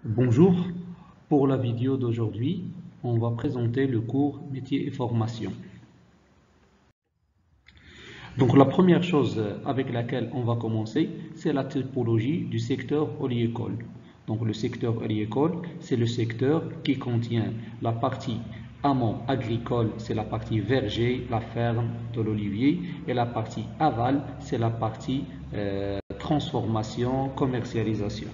Bonjour, pour la vidéo d'aujourd'hui, on va présenter le cours métiers et formation. Donc la première chose avec laquelle on va commencer, c'est la typologie du secteur oléicole. Donc le secteur oléicole, c'est le secteur qui contient la partie amont agricole, c'est la partie verger, la ferme de l'olivier, et la partie aval, c'est la partie transformation, commercialisation.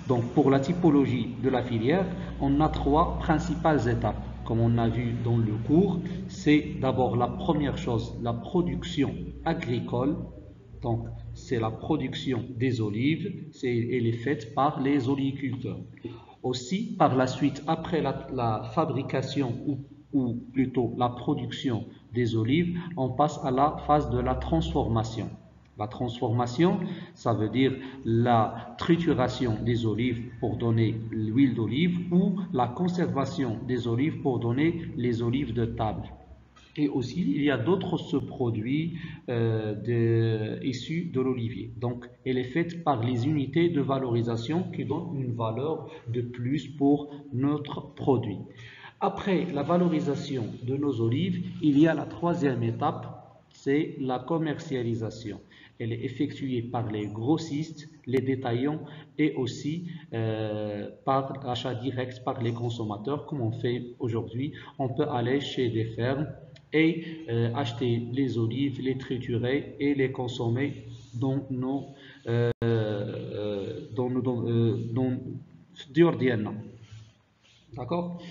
Donc pour la typologie de la filière, on a trois principales étapes. Comme on a vu dans le cours, c'est d'abord la première chose, la production agricole. Donc c'est la production des olives, elle est faite par les oléiculteurs. Aussi, par la suite, après la fabrication ou plutôt la production des olives, on passe à la phase de la transformation. La transformation, ça veut dire la trituration des olives pour donner l'huile d'olive ou la conservation des olives pour donner les olives de table. Et aussi, il y a d'autres sous-produits issus de l'olivier. Donc, elle est faite par les unités de valorisation qui donnent une valeur de plus pour notre produit. Après la valorisation de nos olives, il y a la troisième étape, c'est la commercialisation. Elle est effectuée par les grossistes, les détaillants et aussi par l'achat direct par les consommateurs, comme on fait aujourd'hui. On peut aller chez des fermes et acheter les olives, les triturer et les consommer dans nos diordiennes. D'accord?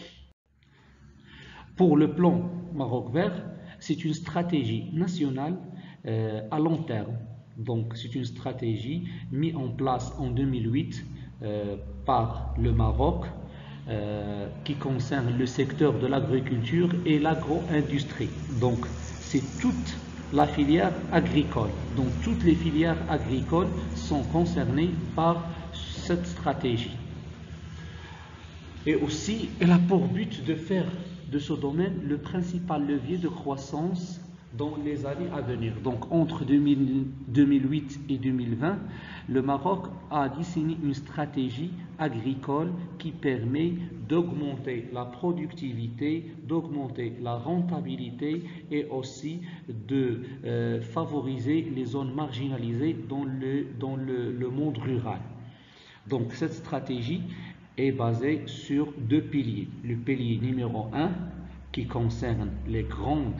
Pour le plan Maroc vert, c'est une stratégie nationale à long terme. Donc, c'est une stratégie mise en place en 2008 par le Maroc qui concerne le secteur de l'agriculture et l'agro-industrie. Donc, c'est toute la filière agricole. Donc, toutes les filières agricoles sont concernées par cette stratégie. Et aussi, elle a pour but de faire de ce domaine le principal levier de croissance dans les années à venir. Donc entre 2008 et 2020, le Maroc a dessiné une stratégie agricole qui permet d'augmenter la productivité, d'augmenter la rentabilité et aussi de favoriser les zones marginalisées dans le monde rural. Donc cette stratégie est basée sur deux piliers. Le pilier numéro 1 qui concerne les grandes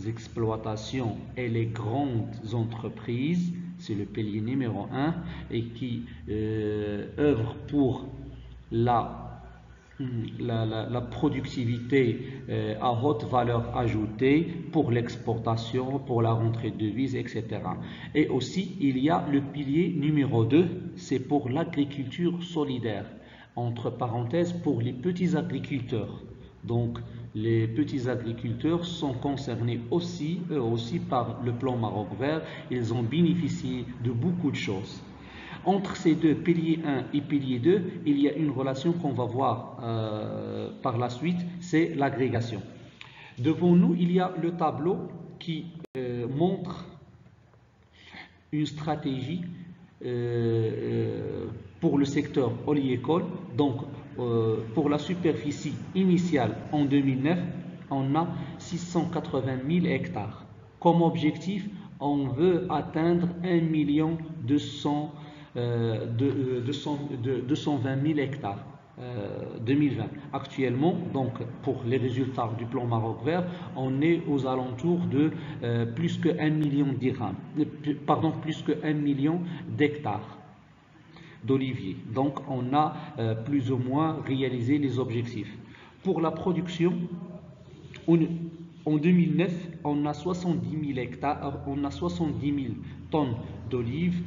exploitations et les grandes entreprises, c'est le pilier numéro 1 et qui œuvre pour la productivité à haute valeur ajoutée pour l'exportation, pour la rentrée de devises, etc. Et aussi, il y a le pilier numéro 2, c'est pour l'agriculture solidaire, entre parenthèses pour les petits agriculteurs. Donc, les petits agriculteurs sont concernés aussi, eux aussi, par le plan Maroc vert. Ils ont bénéficié de beaucoup de choses. Entre ces deux, pilier 1 et pilier 2, il y a une relation qu'on va voir par la suite, c'est l'agrégation. Devant nous, il y a le tableau qui montre une stratégie pour le secteur oléicole. Donc, pour la superficie initiale en 2009, on a 680 000 hectares. Comme objectif, on veut atteindre 1 200 220 000 hectares 2020. Actuellement, donc pour les résultats du plan Maroc vert, on est aux alentours de plus que 1 million dirhams, pardon, plus que 1 million d'hectares d'oliviers. Donc on a plus ou moins réalisé les objectifs. Pour la production, en 2009, on a 70 000 hectares, on a 70 000 tonnes d'olives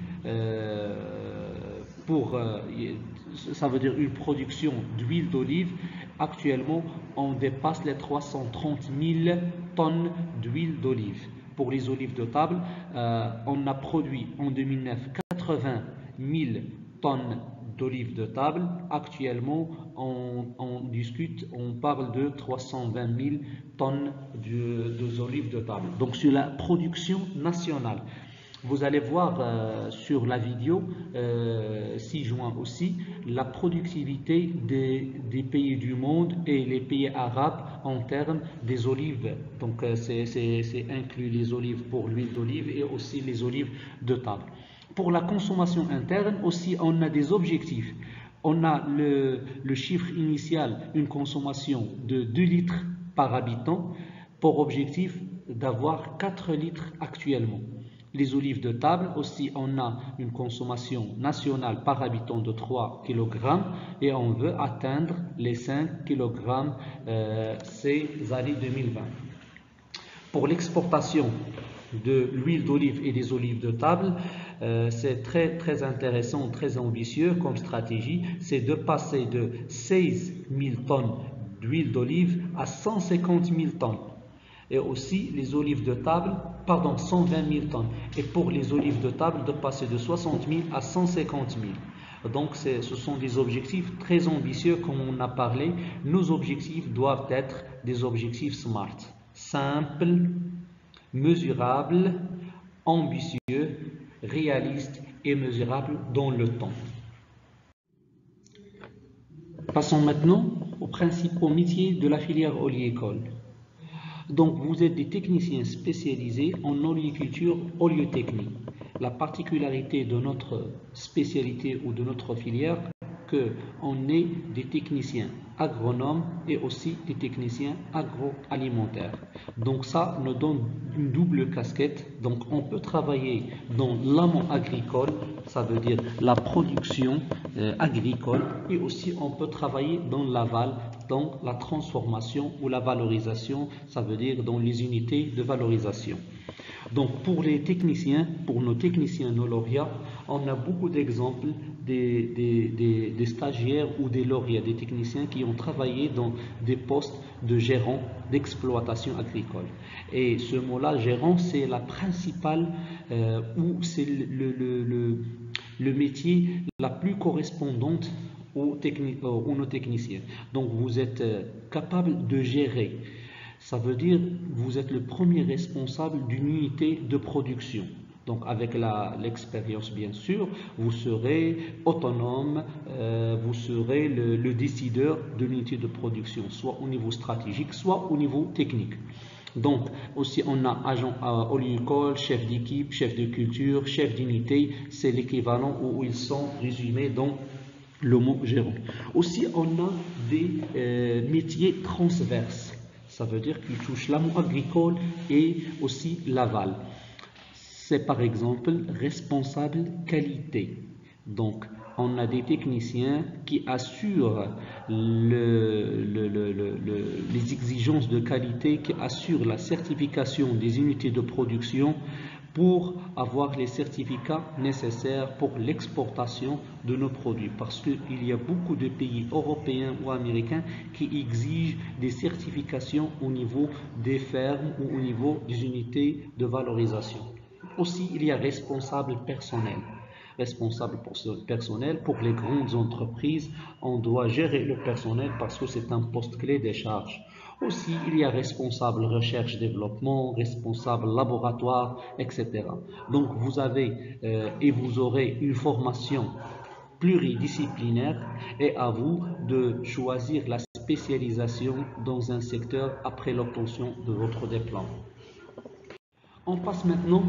ça veut dire une production d'huile d'olive. Actuellement, on dépasse les 330 000 tonnes d'huile d'olive. Pour les olives de table, on a produit en 2009 80 000 tonnes d'olives de table. Actuellement, on discute, on parle de 320 000 tonnes d'olives de table. Donc, sur la production nationale. Vous allez voir sur la vidéo 6 juin aussi la productivité des pays du monde et les pays arabes en termes des olives. Donc c'est inclus les olives pour l'huile d'olive et aussi les olives de table. Pour la consommation interne aussi, on a des objectifs. On a le chiffre initial, une consommation de 2 litres par habitant, pour objectif d'avoir 4 litres actuellement. Les olives de table aussi, on a une consommation nationale par habitant de 3 kg et on veut atteindre les 5 kg ces années 2020. Pour l'exportation de l'huile d'olive et des olives de table, c'est très intéressant, très ambitieux comme stratégie, c'est de passer de 16 000 tonnes d'huile d'olive à 150 000 tonnes. Et aussi les olives de table, 120 000 tonnes. Et pour les olives de table, de passer de 60 000 à 150 000. Donc ce sont des objectifs très ambitieux comme on a parlé. Nos objectifs doivent être des objectifs SMART. Simples, mesurables, ambitieux, réalistes et mesurables dans le temps. Passons maintenant aux principaux métiers de la filière oléicole. Donc, vous êtes des techniciens spécialisés en oléiculture oléotechnie. La particularité de notre spécialité ou de notre filière, qu'on est des techniciens agronomes et aussi des techniciens agroalimentaires. Donc ça nous donne une double casquette. Donc on peut travailler dans l'amont agricole, ça veut dire la production agricole, et aussi on peut travailler dans l'aval, dans la transformation ou la valorisation, ça veut dire dans les unités de valorisation. Donc pour les techniciens, pour nos techniciens, nos lauréats, on a beaucoup d'exemples des stagiaires ou des lauréats, des techniciens qui ont travaillé dans des postes de gérant d'exploitation agricole. Et ce mot-là, gérant, c'est la principale ou c'est le métier la plus correspondante aux nos techniciens. Donc vous êtes capable de gérer. Ça veut dire que vous êtes le premier responsable d'une unité de production. Donc avec l'expérience bien sûr, vous serez autonome, vous serez le décideur de l'unité de production, soit au niveau stratégique, soit au niveau technique. Donc aussi on a agent oléicole, chef d'équipe, chef de culture, chef d'unité, c'est l'équivalent où ils sont résumés dans le mot gérant. Aussi on a des métiers transverses. Ça veut dire qu'il touche l'amont agricole et aussi l'aval. C'est par exemple responsable qualité. Donc, on a des techniciens qui assurent les exigences de qualité, qui assurent la certification des unités de production pour avoir les certificats nécessaires pour l'exportation de nos produits. Parce qu'il y a beaucoup de pays européens ou américains qui exigent des certifications au niveau des fermes ou au niveau des unités de valorisation. Aussi, il y a responsable personnel. Responsable personnel, pour les grandes entreprises, on doit gérer le personnel parce que c'est un poste clé des charges. Aussi, il y a responsable recherche-développement, responsable laboratoire, etc. Donc, vous avez et vous aurez une formation pluridisciplinaire et à vous de choisir la spécialisation dans un secteur après l'obtention de votre diplôme. On passe maintenant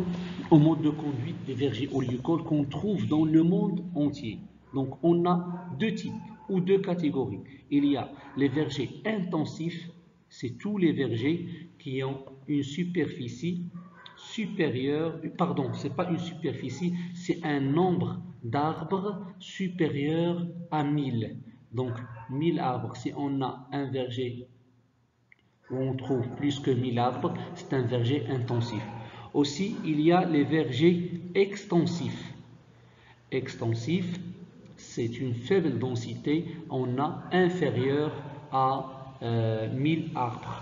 au mode de conduite des vergers oléicoles qu'on trouve dans le monde entier. Donc on a deux types ou deux catégories. Il y a les vergers intensifs, c'est tous les vergers qui ont une superficie supérieure, pardon, c'est pas une superficie, c'est un nombre d'arbres supérieur à 1000. Donc 1000 arbres, si on a un verger où on trouve plus que 1000 arbres, c'est un verger intensif. Aussi, il y a les vergers extensifs. Extensif, c'est une faible densité, on a inférieur à 1000 arbres.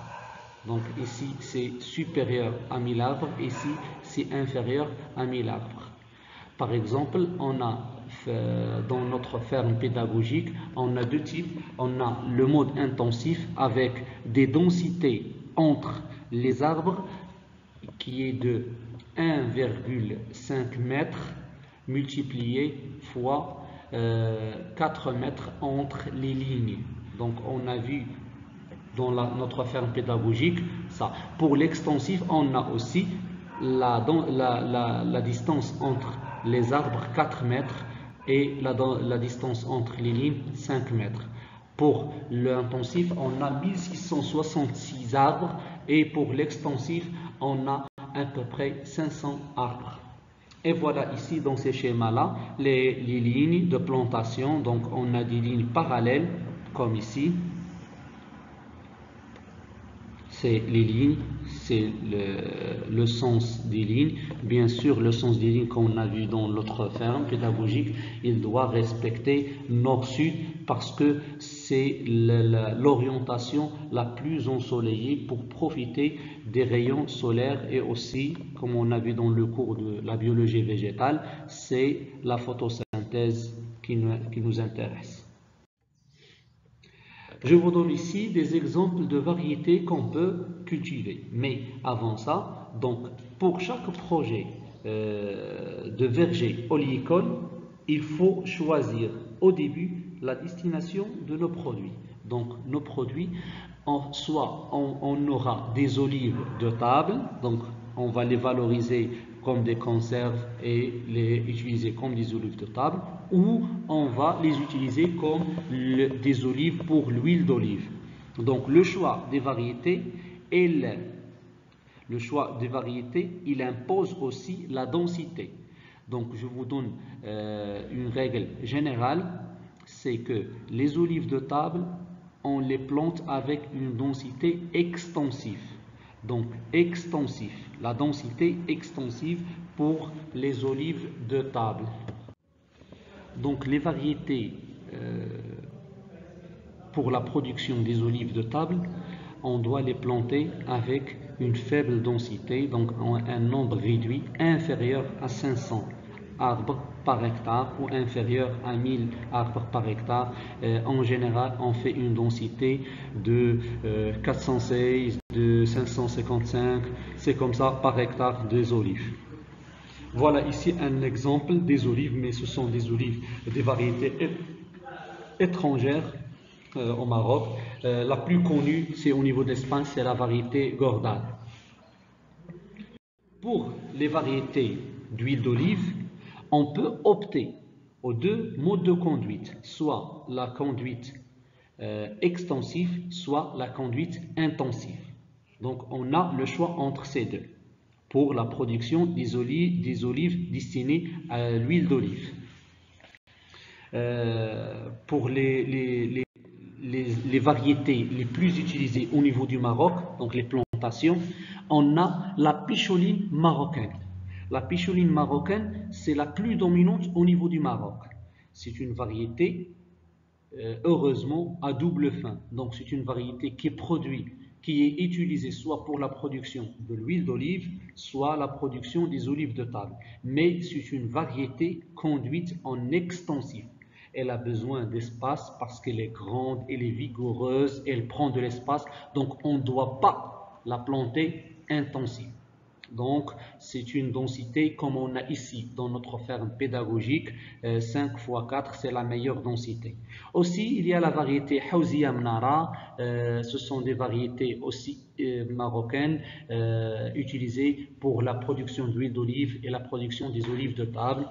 Donc ici, c'est supérieur à 1000 arbres, ici, c'est inférieur à 1000 arbres. Par exemple, on a dans notre ferme pédagogique, on a deux types. On a le mode intensif avec des densités entre les arbres qui est de 1,5 mètres multiplié fois 4 mètres entre les lignes. Donc on a vu dans notre ferme pédagogique ça. Pour l'extensif, on a aussi la distance entre les arbres 4 mètres et la distance entre les lignes 5 mètres. Pour l'intensif, on a 1666 arbres et pour l'extensif, on a à peu près 500 arbres. Et voilà ici dans ces schémas-là les lignes de plantation. Donc on a des lignes parallèles comme ici. C'est les lignes, c'est le sens des lignes. Bien sûr, le sens des lignes qu'on a vu dans l'autre ferme pédagogique, il doit respecter nord-sud parce que c'est l'orientation la plus ensoleillée pour profiter des rayons solaires et aussi, comme on a vu dans le cours de la biologie végétale, c'est la photosynthèse qui nous intéresse. Je vous donne ici des exemples de variétés qu'on peut cultiver. Mais avant ça, donc pour chaque projet de verger oléicole, il faut choisir au début la destination de nos produits. Donc nos produits, soit on aura des olives de table, donc on va les valoriser comme des conserves et les utiliser comme des olives de table, ou on va les utiliser comme des olives pour l'huile d'olive. Donc le choix des variétés, il impose aussi la densité. Donc je vous donne une règle générale, c'est que les olives de table, on les plante avec une densité extensive. Donc extensif, la densité extensive pour les olives de table. Donc les variétés pour la production des olives de table, on doit les planter avec une faible densité, donc un nombre réduit, inférieur à 500 arbres par hectare ou inférieur à 1000 arbres par hectare. En général, on fait une densité de 416, de 555, c'est comme ça par hectare des olives. Voilà ici un exemple des olives, mais ce sont des olives, des variétés étrangères au Maroc. La plus connue, c'est au niveau d'Espagne, c'est la variété Gordal. Pour les variétés d'huile d'olive, on peut opter aux deux modes de conduite, soit la conduite extensive, soit la conduite intensive. Donc on a le choix entre ces deux pour la production des olives destinées à l'huile d'olive. Pour les variétés les plus utilisées au niveau du Maroc, donc les plantations, on a la picholine marocaine. La picholine marocaine, c'est la plus dominante au niveau du Maroc. C'est une variété, heureusement, à double fin. Donc c'est une variété qui est utilisée soit pour la production de l'huile d'olive, soit la production des olives de table. Mais c'est une variété conduite en extensif. Elle a besoin d'espace parce qu'elle est grande, elle est vigoureuse, elle prend de l'espace. Donc on ne doit pas la planter intensive. Donc c'est une densité comme on a ici dans notre ferme pédagogique, 5 x 4, c'est la meilleure densité. Aussi il y a la variété Hawziya Mnara, ce sont des variétés aussi marocaines utilisées pour la production d'huile d'olive et la production des olives de table.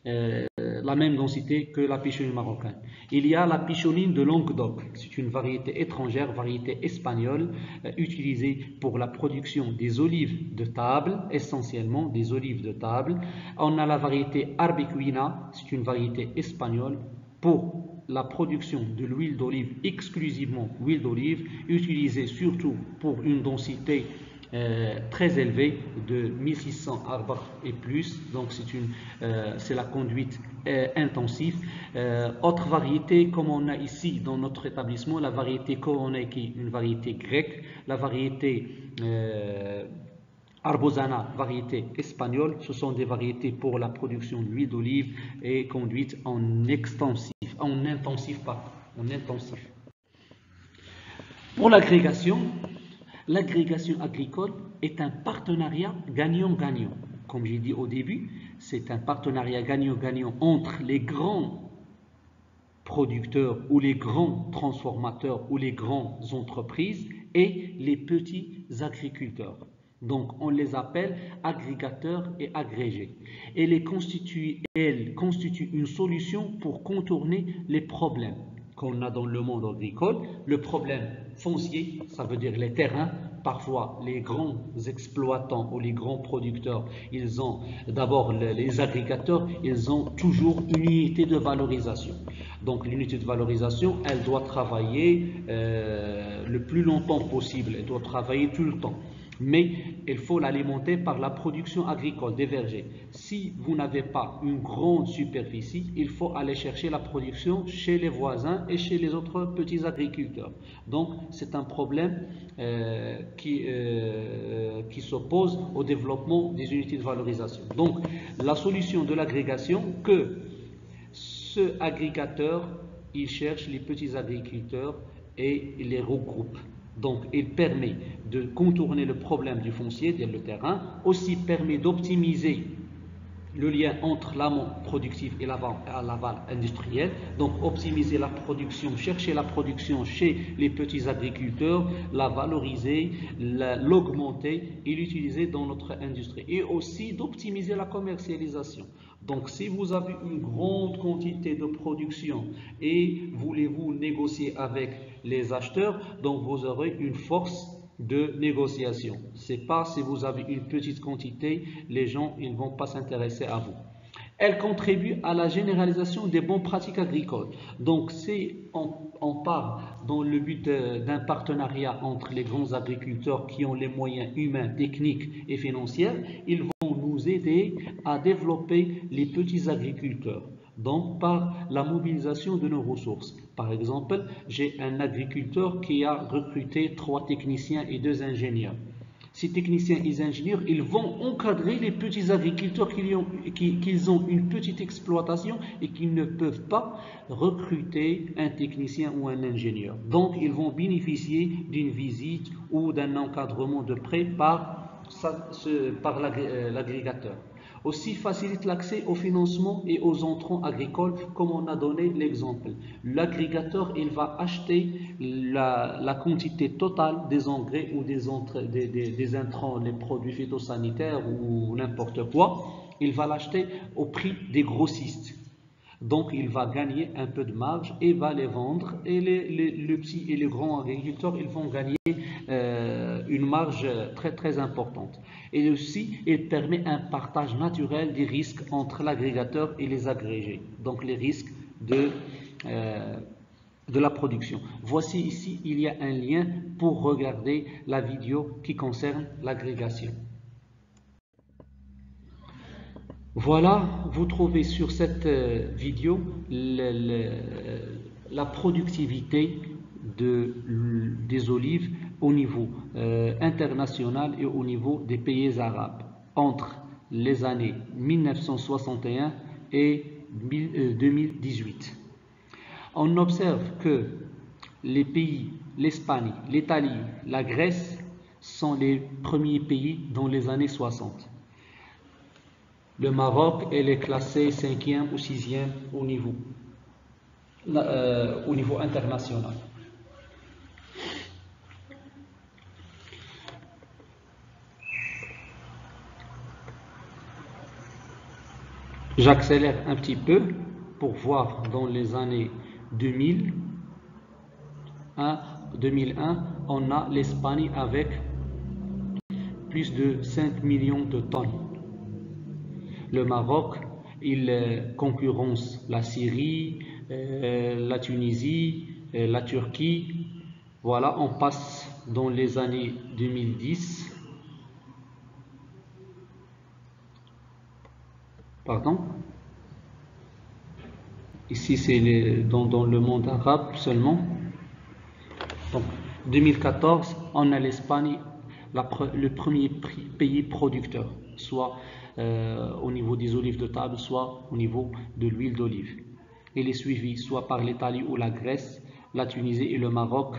La même densité que la picholine marocaine. Il y a la picholine de Languedoc, c'est une variété étrangère, variété espagnole, utilisée pour la production des olives de table, essentiellement des olives de table. On a la variété Arbequina, c'est une variété espagnole pour la production de l'huile d'olive, exclusivement huile d'olive, utilisée surtout pour une densité très élevé de 1600 arbres et plus, donc c'est la conduite intensive. Autre variété comme on a ici dans notre établissement, la variété Koroneiki, une variété grecque, la variété Arbozana, variété espagnole, ce sont des variétés pour la production d'huile d'olive et conduite en intensif. Pour l'agrégation agricole est un partenariat gagnant-gagnant. comme j'ai dit au début, c'est un partenariat gagnant-gagnant entre les grands producteurs ou les grands transformateurs ou les grandes entreprises et les petits agriculteurs. Donc, on les appelle agrégateurs et agrégés. Elles constituent une solution pour contourner les problèmes qu'on a dans le monde agricole. Le problème foncier, ça veut dire les terrains. Parfois, les grands exploitants ou les grands producteurs, ils ont d'abord les agrégateurs, ils ont toujours une unité de valorisation. Donc, l'unité de valorisation, elle doit travailler le plus longtemps possible, elle doit travailler tout le temps. Mais il faut l'alimenter par la production agricole des vergers. Si vous n'avez pas une grande superficie, il faut aller chercher la production chez les voisins et chez les autres petits agriculteurs. Donc, c'est un problème qui s'oppose au développement des unités de valorisation. Donc, la solution de l'agrégation, que ce agrégateur, il cherche les petits agriculteurs et il les regroupe. Donc, il permet de contourner le problème du foncier, le terrain, aussi permet d'optimiser le lien entre l'amont productif et l'aval industriel. Donc, optimiser la production, chercher la production chez les petits agriculteurs, la valoriser, l'augmenter et l'utiliser dans notre industrie. Et aussi d'optimiser la commercialisation. Donc, si vous avez une grande quantité de production et voulez-vous négocier avec les acheteurs, donc vous aurez une force de négociation. C'est pas si vous avez une petite quantité, les gens ils vont pas s'intéresser à vous. Elle contribue à la généralisation des bonnes pratiques agricoles. Donc, si on part dans le but d'un partenariat entre les grands agriculteurs qui ont les moyens humains, techniques et financiers, ils vont nous aider à développer les petits agriculteurs. Donc, par la mobilisation de nos ressources. Par exemple, j'ai un agriculteur qui a recruté 3 techniciens et 2 ingénieurs. Ces techniciens et ingénieurs, ils vont encadrer les petits agriculteurs qui ont une petite exploitation et qui ne peuvent pas recruter un technicien ou un ingénieur. Donc, ils vont bénéficier d'une visite ou d'un encadrement de près par l'agrégateur. Aussi facilite l'accès au financement et aux entrants agricoles, comme on a donné l'exemple. L'agrégateur, il va acheter la quantité totale des engrais ou des intrants, les produits phytosanitaires ou n'importe quoi. Il va l'acheter au prix des grossistes. Donc, il va gagner un peu de marge et va les vendre. Et le petit et les grands agriculteurs, ils vont gagner une marge très très importante. Et aussi, il permet un partage naturel des risques entre l'agrégateur et les agrégés. Donc, les risques de la production. Voici ici, il y a un lien pour regarder la vidéo qui concerne l'agrégation. Voilà, vous trouvez sur cette vidéo la productivité des olives au niveau international et au niveau des pays arabes entre les années 1961 et 2018. On observe que les pays, l'Espagne, l'Italie, la Grèce sont les premiers pays dans les années 60. Le Maroc, elle est classé 5e ou 6e au niveau international. J'accélère un petit peu pour voir dans les années 2001, on a l'Espagne avec plus de 5 millions de tonnes. Le Maroc, il concurrence la Syrie, la Tunisie, la Turquie. Voilà, on passe dans les années 2010. Pardon. Ici, c'est dans le monde arabe seulement. Donc, 2014, on a l'Espagne, le premier pays producteur, soit au niveau des olives de table, soit au niveau de l'huile d'olive. Il est suivi soit par l'Italie ou la Grèce, la Tunisie et le Maroc